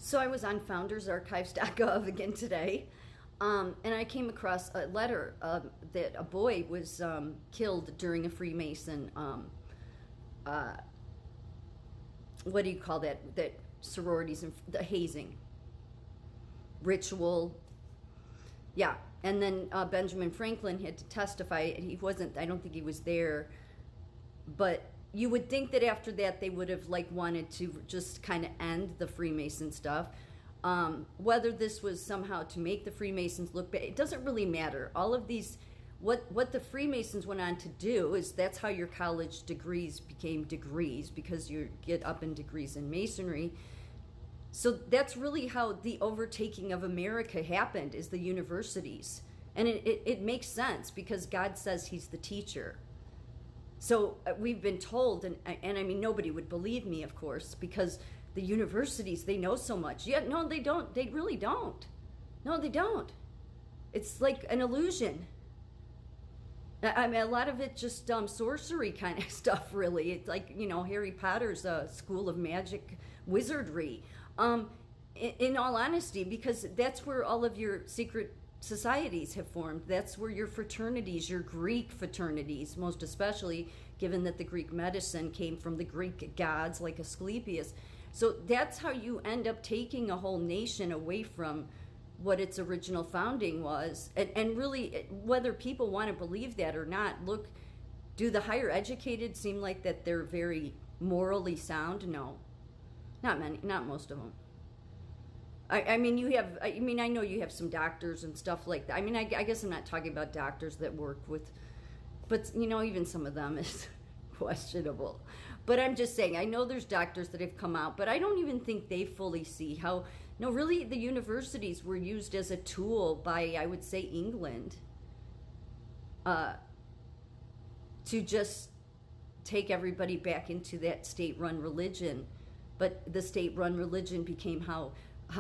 So I was on foundersarchives.gov again today, and I came across a letter that a boy was killed during a Freemason, what do you call that? That sororities and the hazing ritual. Yeah, and then Benjamin Franklin had to testify. He wasn't. I don't think he was there, but you would think that after that they would have wanted to just kind of end the Freemason stuff. Whether this was somehow to make the Freemasons look bad, it doesn't really matter. All of these, what the Freemasons went on to do is that's how your college degrees became degrees, because you get up in degrees in Masonry. So that's really how the overtaking of America happened, is the universities. And it makes sense because God says he's the teacher. So we've been told, and I mean, nobody would believe me, of course, because the universities, they know so much. Yeah, no, they don't. They really don't. No, they don't. It's like an illusion. I mean, a lot of it just sorcery kind of stuff, really. It's like, Harry Potter's school of magic wizardry. In all honesty, because that's where all of your secret societies have formed. That's where your fraternities, your Greek fraternities, most especially, given that the Greek medicine came from the Greek gods like Asclepius. So that's how you end up taking a whole nation away from what its original founding was. And really, whether people want to believe that or not, look, do the higher educated seem like that they're very morally sound? No. Not many, not most of them. I mean, I know you have some doctors and stuff like that. I mean, I guess I'm not talking about doctors that work with, but, even some of them is questionable. But I'm just saying, I know there's doctors that have come out, but I don't even think they fully see how, no, really, the universities were used as a tool by, I would say, England, to just take everybody back into that state-run religion. But the state-run religion became how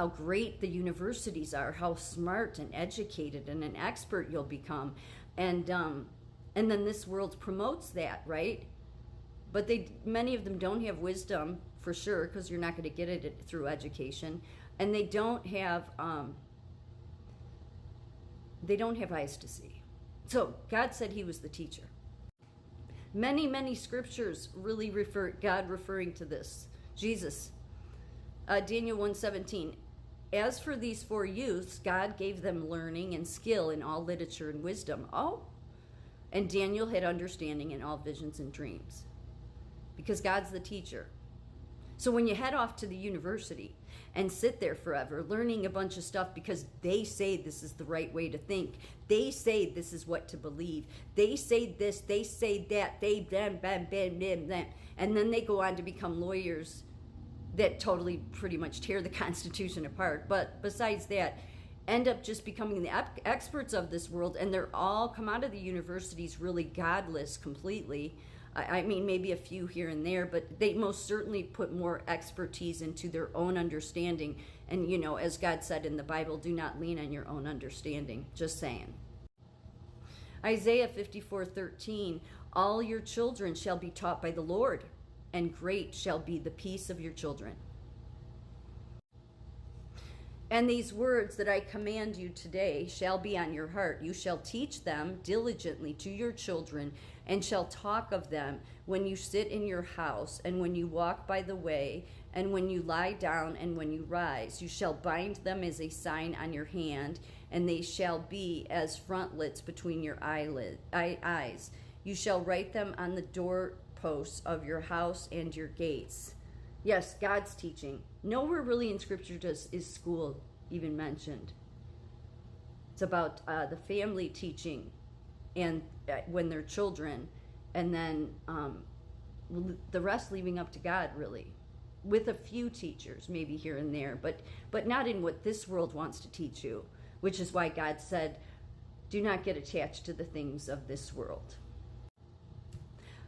great the universities are, how smart and educated and an expert you'll become. And then this world promotes that, right? But many of them don't have wisdom, for sure, because you're not going to get it through education. And they don't have eyes to see. So God said he was the teacher. Many, many scriptures really God referring to this. Jesus. Daniel 1:17. As for these 4 youths, God gave them learning and skill in all literature and wisdom. Oh, and Daniel had understanding in all visions and dreams. Because God's the teacher. So when you head off to the university and sit there forever learning a bunch of stuff because they say this is the right way to think, they say this is what to believe, they say this, they say that, they them, and then they go on to become lawyers that totally pretty much tear the Constitution apart. But besides that, end up just becoming the experts of this world, and they're all come out of the universities really godless completely. I mean, maybe a few here and there, but they most certainly put more expertise into their own understanding. And, as God said in the Bible, do not lean on your own understanding. Just saying. Isaiah 54:13, all your children shall be taught by the Lord, and great shall be the peace of your children. And these words that I command you today shall be on your heart. You shall teach them diligently to your children, and shall talk of them when you sit in your house, and when you walk by the way, and when you lie down, and when you rise. You shall bind them as a sign on your hand, and they shall be as frontlets between your eyes. You shall write them on the doorposts of your house and your gates. Yes, God's teaching. Nowhere really in Scripture is school even mentioned. It's about the family teaching, and when they're children, and then the rest leaving up to God, really, with a few teachers maybe here and there, but not in what this world wants to teach you, which is why God said, do not get attached to the things of this world.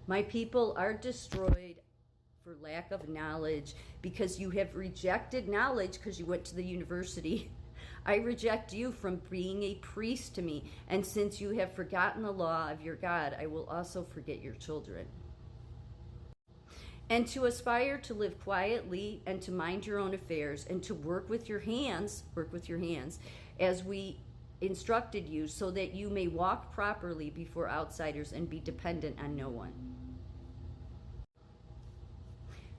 My people are destroyed for lack of knowledge, because you have rejected knowledge because you went to the university. I reject you from being a priest to me, and since you have forgotten the law of your God, I will also forget your children. and to aspire to live quietly and to mind your own affairs and to work with your hands, as we instructed you, so that you may walk properly before outsiders and be dependent on no one.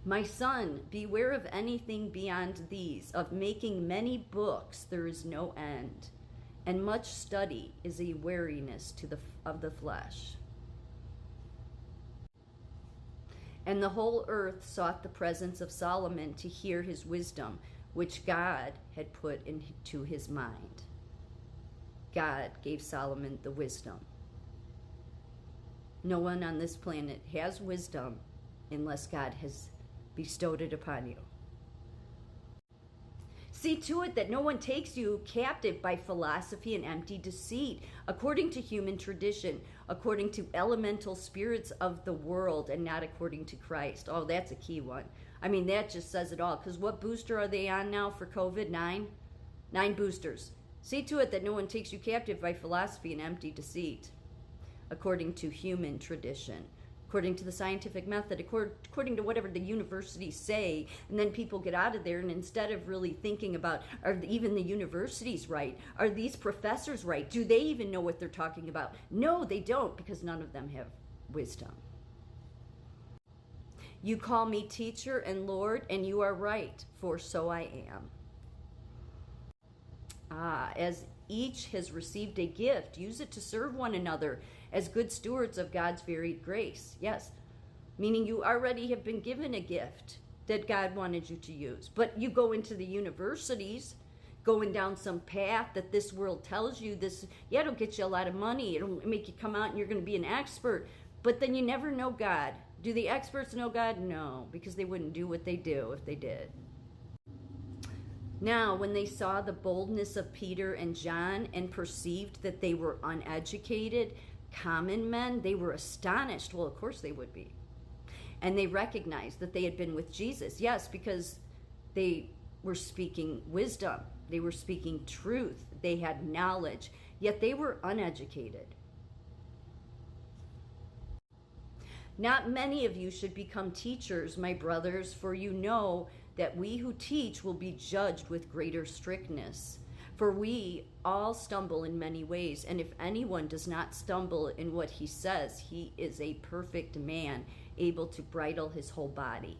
My son, beware of anything beyond these. Of making many books there is no end, and much study is a weariness of the flesh. And the whole earth sought the presence of Solomon to hear his wisdom, which God had put into his mind. God gave Solomon the wisdom. No one on this planet has wisdom unless God has bestowed it upon you. See to it that no one takes you captive by philosophy and empty deceit, according to human tradition, according to elemental spirits of the world, and not according to Christ. Oh, that's a key one. I mean, that just says it all. Because what booster are they on now for COVID? 9 boosters. See to it that no one takes you captive by philosophy and empty deceit, according to human tradition, according to the scientific method, according to whatever the universities say. And then people get out of there, and instead of really thinking about, are even the universities right? Are these professors right? Do they even know what they're talking about? No, they don't, because none of them have wisdom. You call me teacher and Lord, and you are right, for so I am. As each has received a gift, use it to serve one another as good stewards of God's varied grace. Yes, meaning you already have been given a gift that God wanted you to use. But you go into the universities, going down some path that this world tells you this, yeah, it'll get you a lot of money. It'll make you come out and you're going to be an expert. But then you never know God. Do the experts know God? No, because they wouldn't do what they do if they did. Now, when they saw the boldness of Peter and John and perceived that they were uneducated, common men, they were astonished. Well, of course they would be. And they recognized that they had been with Jesus. Yes, because they were speaking wisdom. They were speaking truth. They had knowledge. Yet they were uneducated. Not many of you should become teachers, my brothers, for you know that we who teach will be judged with greater strictness. For we all stumble in many ways, and if anyone does not stumble in what he says, he is a perfect man, able to bridle his whole body.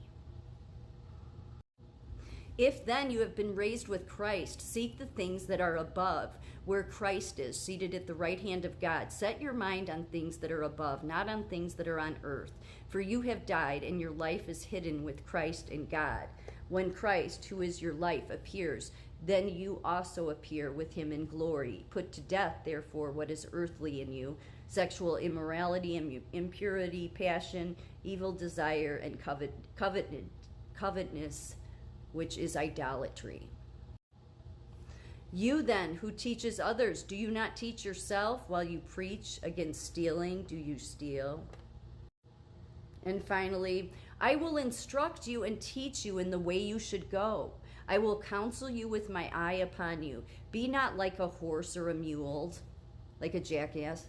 If then you have been raised with Christ, seek the things that are above, where Christ is, seated at the right hand of God. Set your mind on things that are above, not on things that are on earth. For you have died, and your life is hidden with Christ in God. When Christ, who is your life, appears, then you also appear with him in glory. Put to death, therefore, what is earthly in you: sexual immorality, impurity, passion, evil desire, and covetousness, which is idolatry. You then, who teaches others, do you not teach yourself? While you preach against stealing, do you steal? And finally, I will instruct you and teach you in the way you should go. I will counsel you with my eye upon you. Be not like a horse or a mule, like a jackass,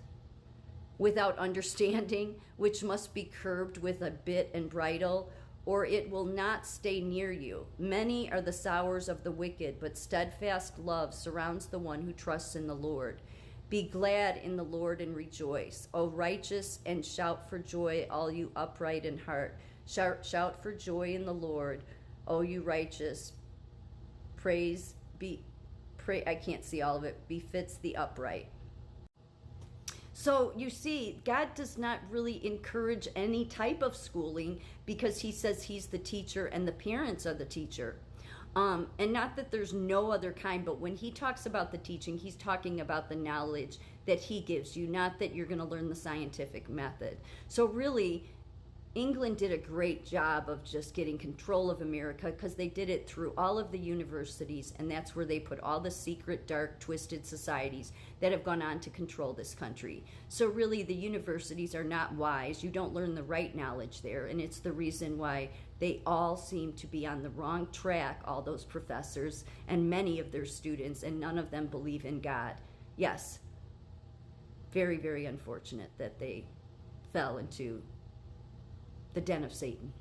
without understanding, which must be curbed with a bit and bridle, or it will not stay near you. Many are the sorrows of the wicked, but steadfast love surrounds the one who trusts in the Lord. Be glad in the Lord and rejoice, O righteous, and shout for joy, all you upright in heart. Shout for joy in the Lord, O you righteous. I can't see all of it, befits the upright. So you see, God does not really encourage any type of schooling, because he says he's the teacher and the parents are the teacher. And not that there's no other kind, but when he talks about the teaching, he's talking about the knowledge that he gives you, not that you're going to learn the scientific method. So really, England did a great job of just getting control of America, because they did it through all of the universities, and that's where they put all the secret, dark, twisted societies that have gone on to control this country. So really, the universities are not wise. You don't learn the right knowledge there, and it's the reason why they all seem to be on the wrong track, all those professors and many of their students, and none of them believe in God. Yes, very, very unfortunate that they fell into the den of Satan.